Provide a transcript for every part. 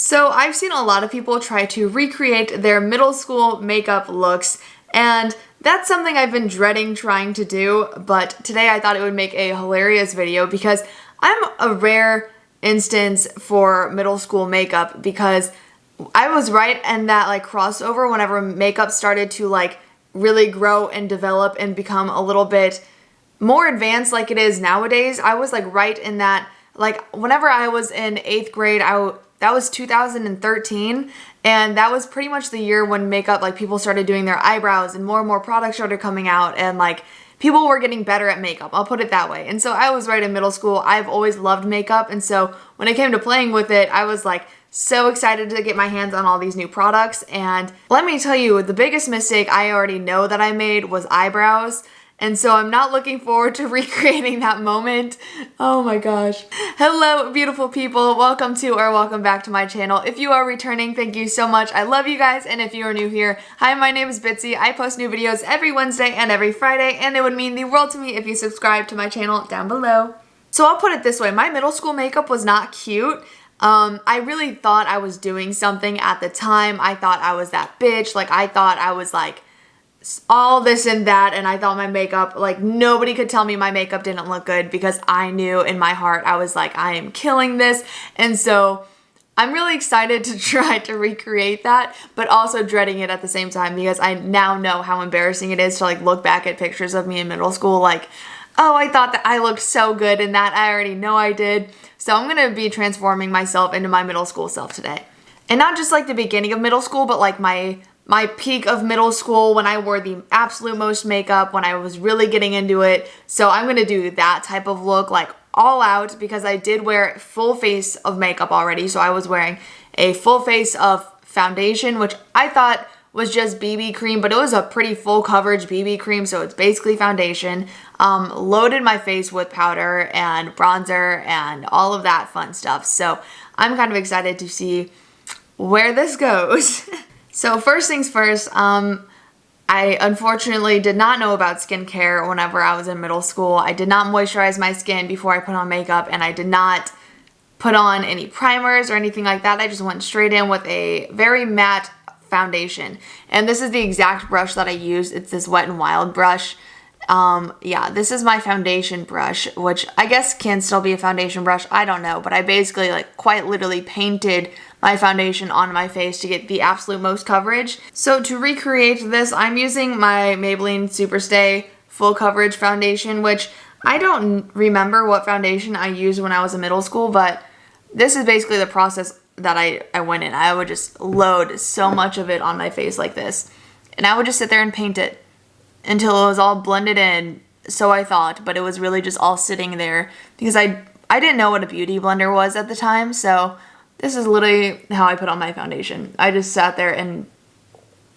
So I've seen a lot of people try to recreate their middle school makeup looks, and that's something I've been dreading trying to do, but today I thought it would make a hilarious video because I'm a rare instance for middle school makeup because I was right in that like crossover whenever makeup started to like really grow and develop and become a little bit more advanced like it is nowadays. I was like right in that, like whenever I was in 8th grade, that was 2013, and that was pretty much the year when makeup, like people started doing their eyebrows and more products started coming out, and like people were getting better at makeup, I'll put it that way. And so I was right in middle school. I've always loved makeup, and so when it came to playing with it, I was like so excited to get my hands on all these new products. And let me tell you, the biggest mistake I already know that I made was eyebrows. And so I'm not looking forward to recreating that moment. Oh my gosh. Hello, beautiful people. Welcome to or welcome back to my channel. If you are returning, thank you so much. I love you guys. And if you are new here, hi, my name is Bitsy. I post new videos every Wednesday and every Friday, and it would mean the world to me if you subscribe to my channel down below. So I'll put it this way. My middle school makeup was not cute. I really thought I was doing something at the time. I thought I was that bitch. Like, I thought I was like all this and that, and I thought my makeup, like nobody could tell me my makeup didn't look good because I knew in my heart I was like, I am killing this. And so I'm really excited to try to recreate that, but also dreading it at the same time because I now know how embarrassing it is to like look back at pictures of me in middle school like, oh, I thought that I looked so good in that. I already know I did. So I'm gonna be transforming myself into my middle school self today. And not just like the beginning of middle school, but like my peak of middle school when I wore the absolute most makeup, when I was really getting into it. So I'm gonna do that type of look, like all out, because I did wear full face of makeup already. So I was wearing a full face of foundation, which I thought was just BB cream, but it was a pretty full coverage BB cream, so it's basically foundation. Loaded my face with powder and bronzer and all of that fun stuff. So I'm kind of excited to see where this goes. So first things first, I unfortunately did not know about skincare whenever I was in middle school. I did not moisturize my skin before I put on makeup, and I did not put on any primers or anything like that. I just went straight in with a very matte foundation. And this is the exact brush that I used. It's this Wet n Wild brush. Yeah, this is my foundation brush, which I guess can still be a foundation brush. I don't know, but I basically like quite literally painted my foundation on my face to get the absolute most coverage. So to recreate this, I'm using my Maybelline Superstay Full Coverage Foundation, which I don't remember what foundation I used when I was in middle school, but this is basically the process that I went in. I would just load so much of it on my face like this, and I would just sit there and paint it until it was all blended in, so I thought, but it was really just all sitting there because I didn't know what a beauty blender was at the time. So this is literally how I put on my foundation. I just sat there and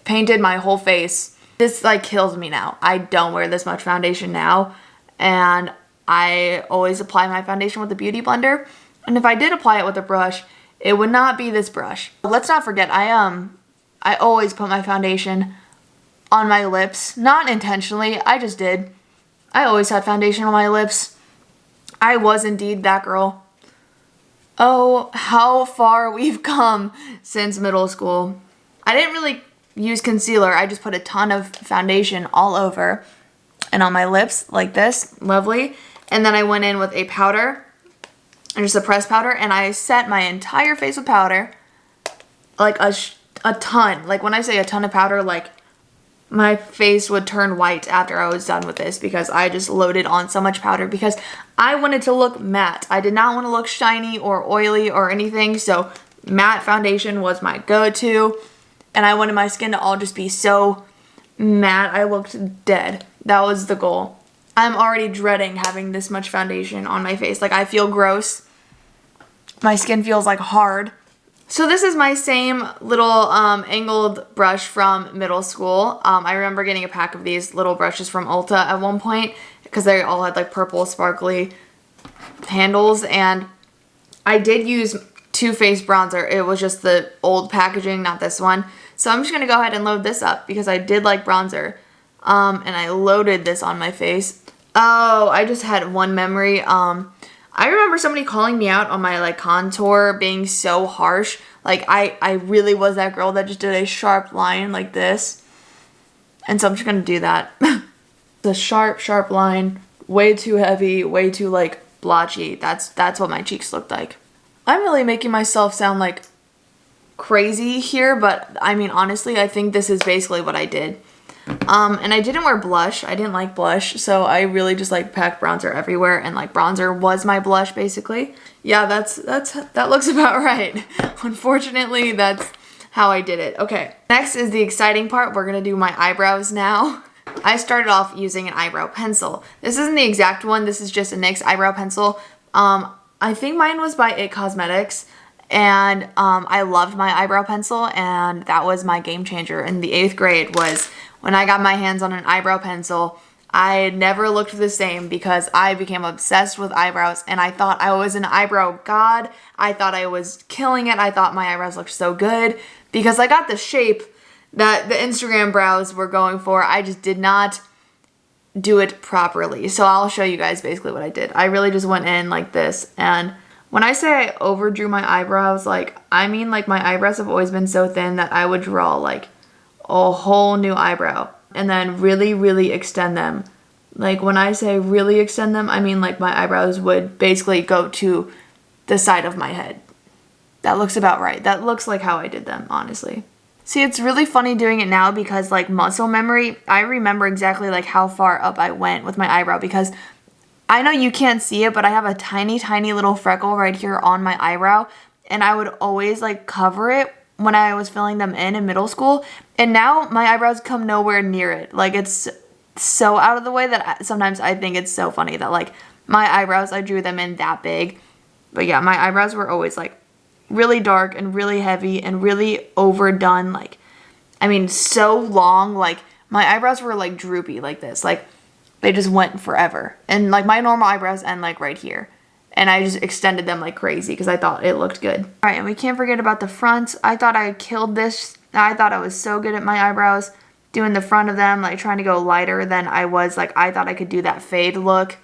painted my whole face. This like kills me now. I don't wear this much foundation now, and I always apply my foundation with a beauty blender. And if I did apply it with a brush, it would not be this brush. Let's not forget, I always put my foundation on my lips. Not intentionally, I just did. I always had foundation on my lips. I was indeed that girl. Oh, how far we've come since middle school. I didn't really use concealer. I just put a ton of foundation all over and on my lips like this. Lovely. And then I went in with a powder, just a pressed powder, and I set my entire face with powder. Like a ton. Like when I say a ton of powder, like my face would turn white after I was done with this because I just loaded on so much powder because I wanted to look matte. I did not want to look shiny or oily or anything, so matte foundation was my go-to, and I wanted my skin to all just be so matte I looked dead. That was the goal. I'm already dreading having this much foundation on my face. Like, I feel gross. My skin feels like hard. So this is my same little angled brush from middle school. I remember getting a pack of these little brushes from Ulta at one point because they all had like purple sparkly handles, and I did use Too Faced bronzer. It was just the old packaging, not this one. So I'm just going to go ahead and load this up because I did like bronzer, and I loaded this on my face. Oh, I just had one memory. I remember somebody calling me out on my like contour being so harsh. Like I really was that girl that just did a sharp line like this. And so I'm just gonna do that. The sharp line, way too heavy, way too like blotchy. That's what my cheeks looked like. I'm really making myself sound like crazy here, but I mean honestly, I think this is basically what I did. And I didn't wear blush. I didn't like blush, so I really just like packed bronzer everywhere, and like bronzer was my blush basically. Yeah, that looks about right. Unfortunately, that's how I did it. Okay, next is the exciting part. We're gonna do my eyebrows now. I started off using an eyebrow pencil. This isn't the exact one. This is just a NYX eyebrow pencil. I think mine was by It Cosmetics. And I loved my eyebrow pencil, and that was my game changer in the 8th grade was when I got my hands on an eyebrow pencil. I never looked the same because I became obsessed with eyebrows, and I thought I was an eyebrow god. I thought I was killing it. I thought my eyebrows looked so good because I got the shape that the Instagram brows were going for. I just did not do it properly. So I'll show you guys basically what I did. I really just went in like this, and when I say I overdrew my eyebrows, like, I mean like my eyebrows have always been so thin that I would draw like a whole new eyebrow and then really, really extend them. Like when I say really extend them, I mean like my eyebrows would basically go to the side of my head. That looks about right. That looks like how I did them, honestly. See, it's really funny doing it now because like muscle memory, I remember exactly like how far up I went with my eyebrow because I know you can't see it, but I have a tiny, tiny little freckle right here on my eyebrow, and I would always like cover it when I was filling them in middle school, and now my eyebrows come nowhere near it. Like it's so out of the way that sometimes I think it's so funny that like my eyebrows, I drew them in that big. But yeah, my eyebrows were always like really dark and really heavy and really overdone. Like, I mean, so long, like my eyebrows were like droopy like this, like they just went forever. And like my normal eyebrows end like right here. And I just extended them like crazy because I thought it looked good. All right, and we can't forget about the front. I thought I killed this. I thought I was so good at my eyebrows, doing the front of them, like trying to go lighter than I was. Like I thought I could do that fade look.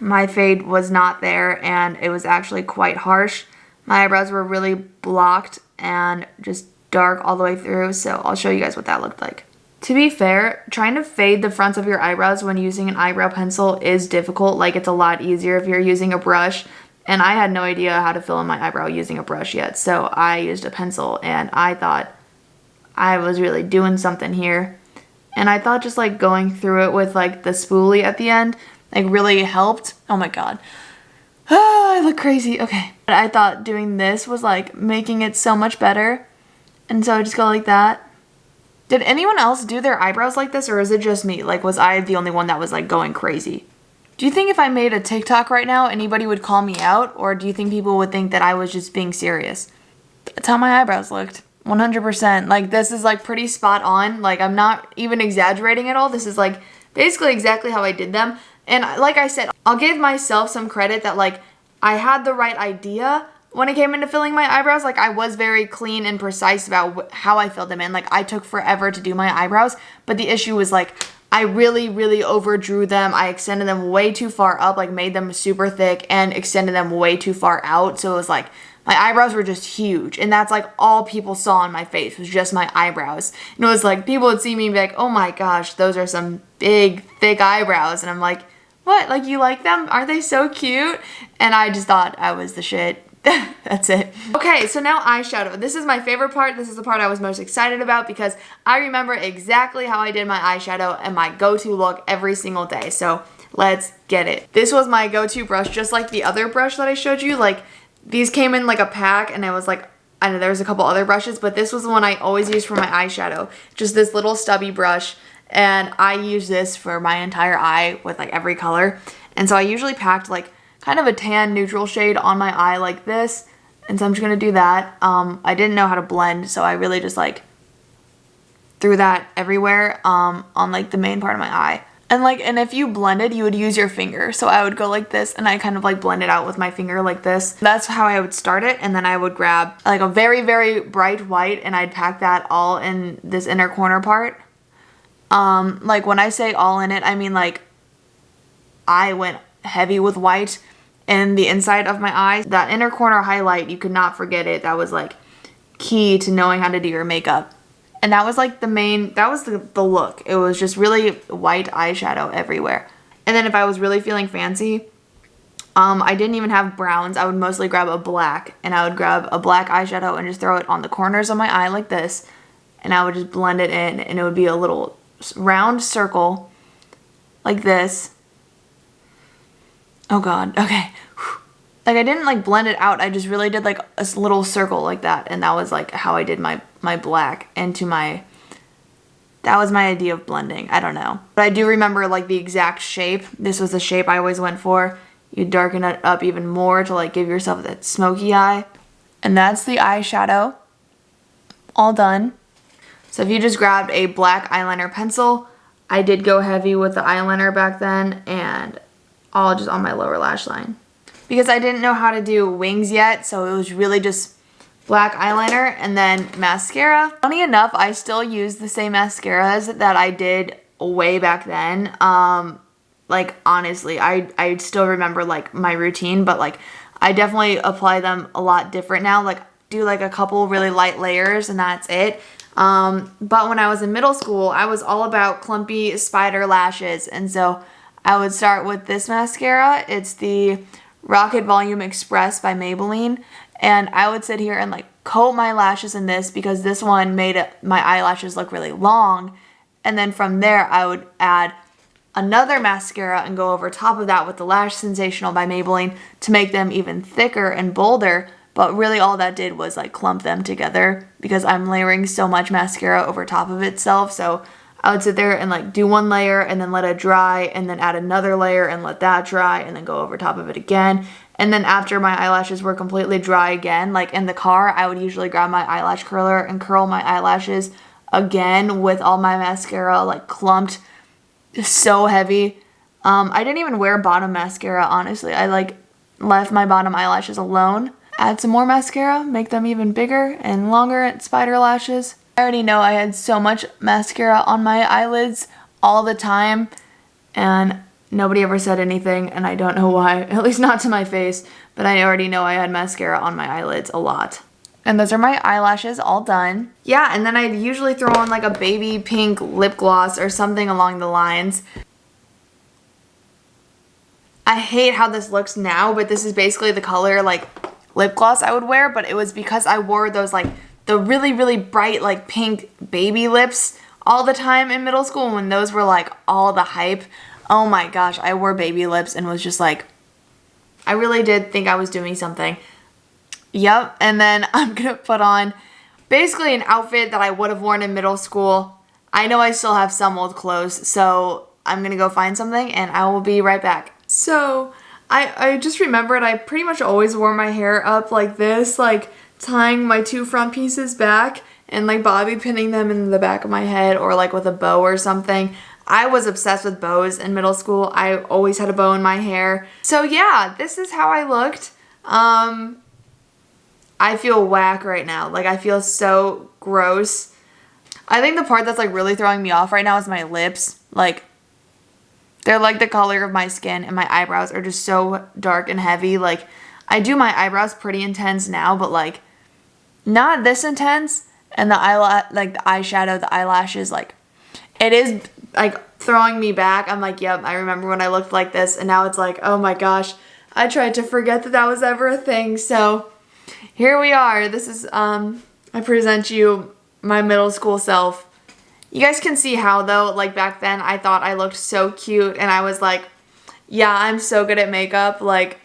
My fade was not there, and it was actually quite harsh. My eyebrows were really blocked and just dark all the way through. So I'll show you guys what that looked like. To be fair, trying to fade the fronts of your eyebrows when using an eyebrow pencil is difficult. Like it's a lot easier if you're using a brush, and I had no idea how to fill in my eyebrow using a brush yet, so I used a pencil, and I thought I was really doing something here. And I thought just like going through it with like the spoolie at the end like really helped. Oh my god. I look crazy. Okay. But I thought doing this was like making it so much better, and so I just go like that. Did anyone else do their eyebrows like this, or is it just me? Like, was I the only one that was like going crazy? Do you think if I made a TikTok right now, anybody would call me out, or do you think people would think that I was just being serious? That's how my eyebrows looked. 100%. Like, this is like pretty spot on. Like, I'm not even exaggerating at all. This is like basically exactly how I did them. And like I said, I'll give myself some credit that like I had the right idea when it came into filling my eyebrows. Like I was very clean and precise about how I filled them in. Like I took forever to do my eyebrows, but the issue was like I really, really overdrew them. I extended them way too far up, like made them super thick and extended them way too far out. So it was like my eyebrows were just huge, and that's like all people saw on my face was just my eyebrows. And it was like people would see me and be like, oh my gosh, those are some big, thick eyebrows. And I'm like, what? Like you like them? Aren't they so cute? And I just thought I was the shit. That's it. Okay, so now eyeshadow. This is my favorite part. This is the part I was most excited about because I remember exactly how I did my eyeshadow and my go-to look every single day. So let's get it. This was my go-to brush, just like the other brush that I showed you. Like these came in like a pack, and it was like, I know there was a couple other brushes, but this was the one I always use for my eyeshadow. Just this little stubby brush, and I use this for my entire eye with like every color. And so I usually packed like kind of a tan neutral shade on my eye like this, and so I'm just gonna do that. I didn't know how to blend, so I really just like threw that everywhere on like the main part of my eye. And if you blended, you would use your finger. So I would go like this, and I kind of like blend it out with my finger like this. That's how I would start it, and then I would grab like a very, very bright white, and I'd pack that all in this inner corner part. Like when I say all in it, I mean like I went heavy with white, in the inside of my eye. That inner corner highlight, you could not forget it. That was like key to knowing how to do your makeup. And that was like that was the look. It was just really white eyeshadow everywhere. And then if I was really feeling fancy, I didn't even have browns. I would mostly grab a black, and I would grab a black eyeshadow and just throw it on the corners of my eye like this, and I would just blend it in, and it would be a little round circle like this. Oh god, okay. Like I didn't like blend it out, I just really did like a little circle like that, and that was like how I did my black into that was my idea of blending. I don't know. But I do remember like the exact shape. This was the shape I always went for. You darken it up even more to like give yourself that smoky eye. And that's the eyeshadow. All done. So if you just grabbed a black eyeliner pencil, I did go heavy with the eyeliner back then, and all just on my lower lash line. Because I didn't know how to do wings yet, so it was really just black eyeliner and then mascara. Funny enough, I still use the same mascaras that I did way back then. Like honestly, I still remember like my routine, but like I definitely apply them a lot different now. Like do like a couple really light layers and that's it. But when I was in middle school, I was all about clumpy spider lashes, and so I would start with this mascara. It's the Rocket Volume Express by Maybelline, and I would sit here and like coat my lashes in this because this one made my eyelashes look really long, and then from there I would add another mascara and go over top of that with the Lash Sensational by Maybelline to make them even thicker and bolder, but really all that did was like clump them together because I'm layering so much mascara over top of itself. So I would sit there and like do one layer and then let it dry and then add another layer and let that dry and then go over top of it again. And then after my eyelashes were completely dry again, like in the car, I would usually grab my eyelash curler and curl my eyelashes again with all my mascara like clumped so heavy. I didn't even wear bottom mascara, honestly. I like left my bottom eyelashes alone. Add some more mascara, make them even bigger and longer spider lashes. I already know I had so much mascara on my eyelids all the time, and nobody ever said anything, and I don't know why, at least not to my face, but I already know I had mascara on my eyelids a lot. And those are my eyelashes all done. Yeah, and then I'd usually throw on like a baby pink lip gloss or something along the lines. I hate how this looks now, but this is basically the color like lip gloss I would wear, but it was because I wore those like the really, really bright like pink baby lips all the time in middle school when those were like all the hype. Oh my gosh, I wore baby lips and was just like, I really did think I was doing something. Yep, and then I'm gonna put on basically an outfit that I would have worn in middle school. I know I still have some old clothes, so I'm gonna go find something and I will be right back. So I just remembered I pretty much always wore my hair up like this, like tying my two front pieces back and like bobby pinning them in the back of my head or like with a bow or something. I was obsessed with bows in middle school. I always had a bow in my hair. So yeah, this is how I looked. I feel whack right now. Like I feel so gross. I think the part that's like really throwing me off right now is my lips. Like they're like the color of my skin, and my eyebrows are just so dark and heavy. Like I do my eyebrows pretty intense now, but like not this intense. And the eyeshadow, the eyelashes, like it is like throwing me back. I'm like, yep, I remember when I looked like this, and now it's like, oh my gosh, I tried to forget that that was ever a thing. So here we are. This is, I present you my middle school self. You guys can see how though, like back then I thought I looked so cute and I was like, yeah, I'm so good at makeup. Like,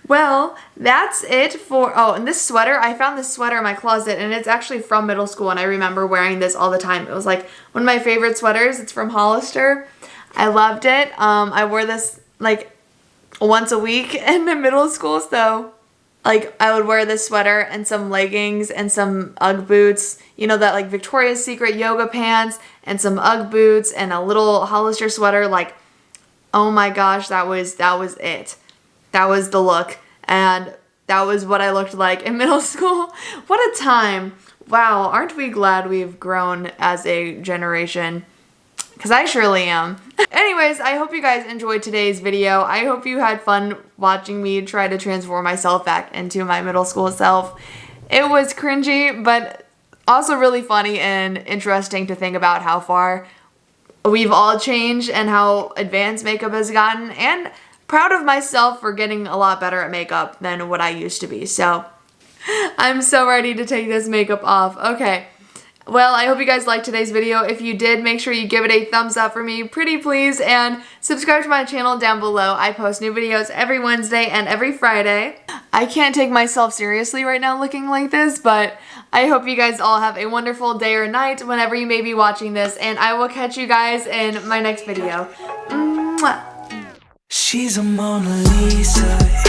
well, that's it for, oh, and this sweater, I found this sweater in my closet and it's actually from middle school and I remember wearing this all the time. It was like one of my favorite sweaters. It's from Hollister. I loved it. I wore this like once a week in middle school, so like I would wear this sweater and some leggings and some Ugg boots, you know, that like Victoria's Secret yoga pants and some Ugg boots and a little Hollister sweater. Like, oh my gosh, that was it. That was the look, and that was what I looked like in middle school. What a time. Wow, aren't we glad we've grown as a generation? because I surely am. Anyways, I hope you guys enjoyed today's video. I hope you had fun watching me try to transform myself back into my middle school self. It was cringy, but also really funny and interesting to think about how far we've all changed and how advanced makeup has gotten, and proud of myself for getting a lot better at makeup than what I used to be. So I'm so ready to take this makeup off. Okay. Well, I hope you guys liked today's video. If you did, make sure you give it a thumbs up for me, pretty please, and subscribe to my channel down below. I post new videos every Wednesday and every Friday. I can't take myself seriously right now looking like this, but I hope you guys all have a wonderful day or night whenever you may be watching this, and I will catch you guys in my next video. Mwah. She's a Mona Lisa.